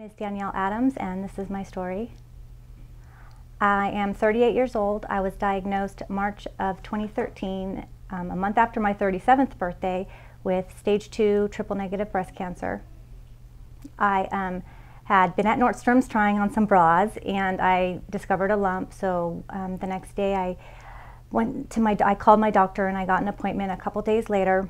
is Danielle Adams, and this is my story. I am 38 years old. I was diagnosed March of 2013, a month after my 37th birthday, with stage 2 triple-negative breast cancer. I had been at Nordstrom's trying on some bras, and I discovered a lump. So the next day, I called my doctor, and I got an appointment a couple days later.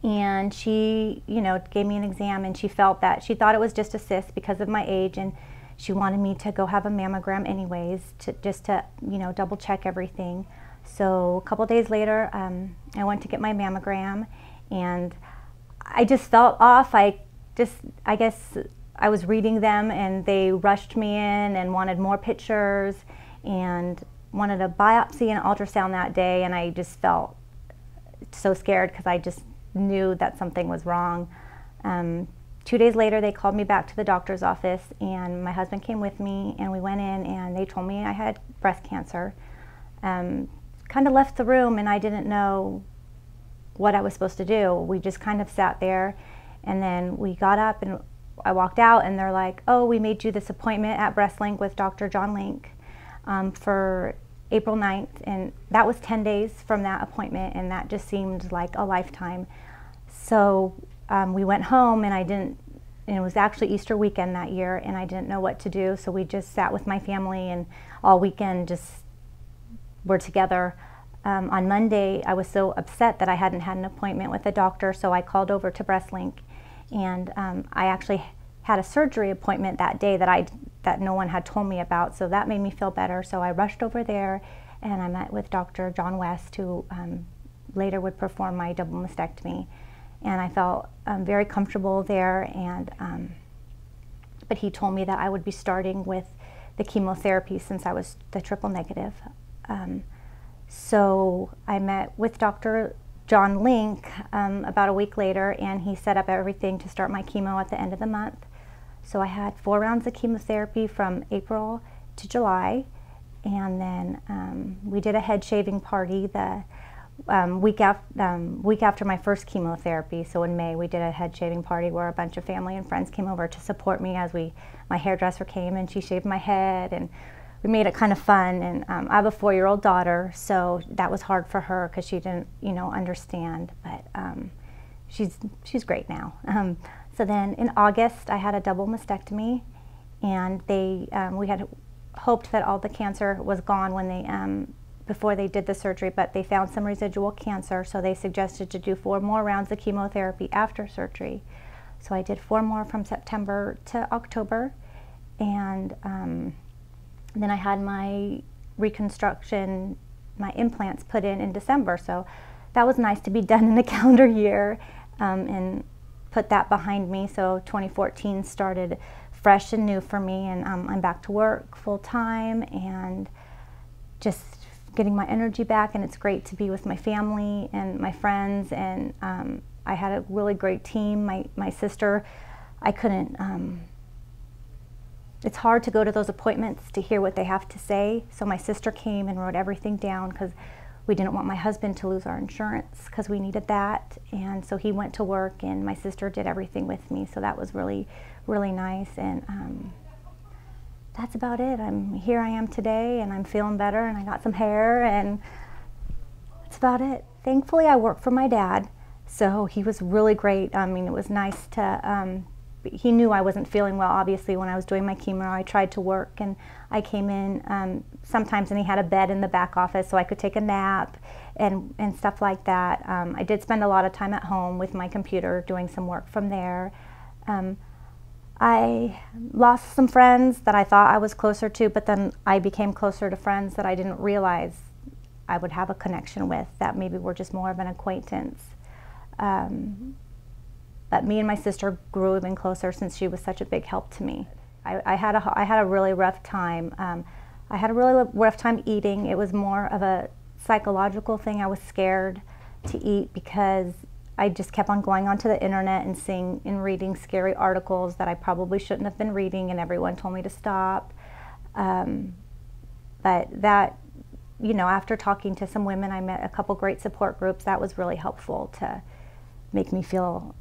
And she, gave me an exam, and she thought it was just a cyst because of my age, and she wanted me to go have a mammogram anyways, just to double check everything. So a couple days later, I went to get my mammogram, and I just felt off. I guess I was reading them, and they rushed me in and wanted more pictures and wanted a biopsy and ultrasound that day, and I just felt so scared because I just knew that something was wrong. 2 days later, they called me back to the doctor's office, and my husband came with me, and we went in, and they told me I had breast cancer. Kind of left the room, and I didn't know what I was supposed to do. We just kind of sat there, and then we got up, and I walked out, and they're like, "Oh, we made you this appointment at BreastLink with Dr. John Link for April 9th, and that was 10 days from that appointment, and that just seemed like a lifetime. So we went home, and it was actually Easter weekend that year, and I didn't know what to do, so we just sat with my family, and all weekend just were together. On Monday, I was so upset that I hadn't had an appointment with a doctor, so I called over to BreastLink, and I actually had a surgery appointment that day that no one had told me about, so that made me feel better. So I rushed over there, and I met with Dr. John West, who later would perform my double mastectomy. And I felt very comfortable there, but he told me that I would be starting with the chemotherapy since I was the triple negative. So I met with Dr. John Link about a week later, and he set up everything to start my chemo at the end of the month. So I had 4 rounds of chemotherapy from April to July, and then we did a head shaving party the week after my first chemotherapy. So in May, we did a head shaving party where a bunch of family and friends came over to support me as my hairdresser came, and she shaved my head, and we made it kind of fun. And I have a 4-year-old daughter, so that was hard for her because she didn't, understand. But she's great now. So then in August, I had a double mastectomy, and we had hoped that all the cancer was gone when before they did the surgery, but they found some residual cancer, so they suggested to do 4 more rounds of chemotherapy after surgery. So I did 4 more from September to October, and then I had my reconstruction, my implants put in December, so that was nice to be done in the calendar year and put that behind me. So 2014 started fresh and new for me, and I'm back to work full-time and just getting my energy back, and it's great to be with my family and my friends, and I had a really great team. My sister, I couldn't, it's hard to go to those appointments to hear what they have to say, so my sister came and wrote everything down because we didn't want my husband to lose our insurance because we needed that, and so he went to work, and my sister did everything with me, so that was really, really nice. And that's about it. Here I am today, and I'm feeling better, and I got some hair, and that's about it. Thankfully, I work for my dad, so he was really great. I mean, it was nice to, he knew I wasn't feeling well, obviously, when I was doing my chemo. I tried to work, and I came in sometimes, and he had a bed in the back office so I could take a nap and stuff like that. I did spend a lot of time at home with my computer doing some work from there. I lost some friends that I thought I was closer to, but then I became closer to friends that I didn't realize I would have a connection with, that maybe were just more of an acquaintance. But me and my sister grew even closer since she was such a big help to me. I had a really rough time. I had a really rough time eating. It was more of a psychological thing. I was scared to eat because I just kept on going onto the internet and seeing and reading scary articles that I probably shouldn't have been reading, and everyone told me to stop. But that, after talking to some women, I met a couple great support groups. That was really helpful to make me feel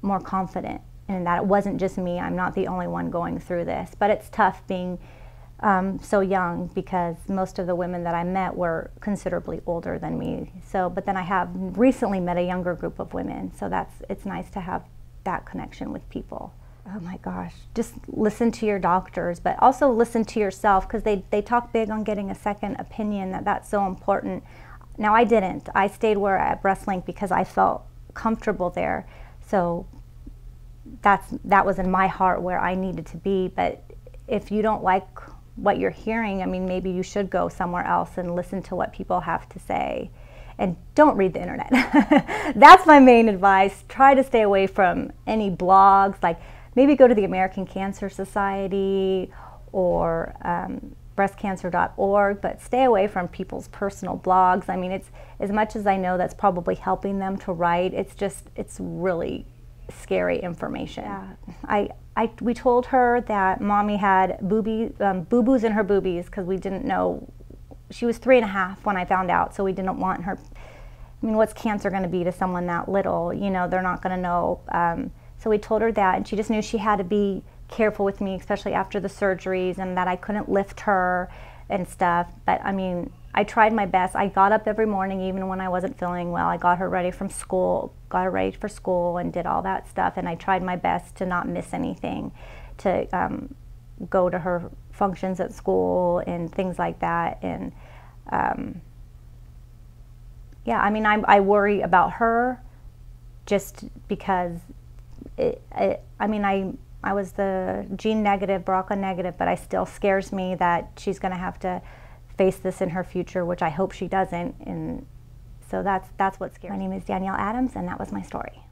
more confident and that it wasn't just me. I'm not the only one going through this, but it's tough being so young, because most of the women that I met were considerably older than me. So, but then I have recently met a younger group of women, so it's nice to have that connection with people. Oh my gosh, just listen to your doctors, but also listen to yourself, because they talk big on getting a second opinion, that's so important. Now I didn't. I stayed at BreastLink because I felt comfortable there. So that was in my heart where I needed to be. But if you don't like what you're hearing, I mean, maybe you should go somewhere else and listen to what people have to say. And don't read the internet. That's my main advice. Try to stay away from any blogs. Like, maybe go to the American Cancer Society or breastcancer.org, but stay away from people's personal blogs. I mean, it's, as much as I know that's probably helping them to write, it's really scary information. Yeah. We told her that Mommy had boo-boos in her boobies, because we didn't know. She was 3.5 when I found out, so we didn't want her. I mean, what's cancer going to be to someone that little? You know, they're not going to know. So we told her that, and she just knew she had to be careful with me, especially after the surgeries, and that I couldn't lift her and stuff. But I mean, I tried my best. I got up every morning, even when I wasn't feeling well. I got her ready for school and did all that stuff, and I tried my best to not miss anything, to go to her functions at school and things like that. And yeah, I mean, I worry about her just because I mean, I was the gene negative, BRCA negative, but it still scares me that she's going to have to face this in her future, which I hope she doesn't. And so that's what scares me. My name is Danielle Adams, and that was my story.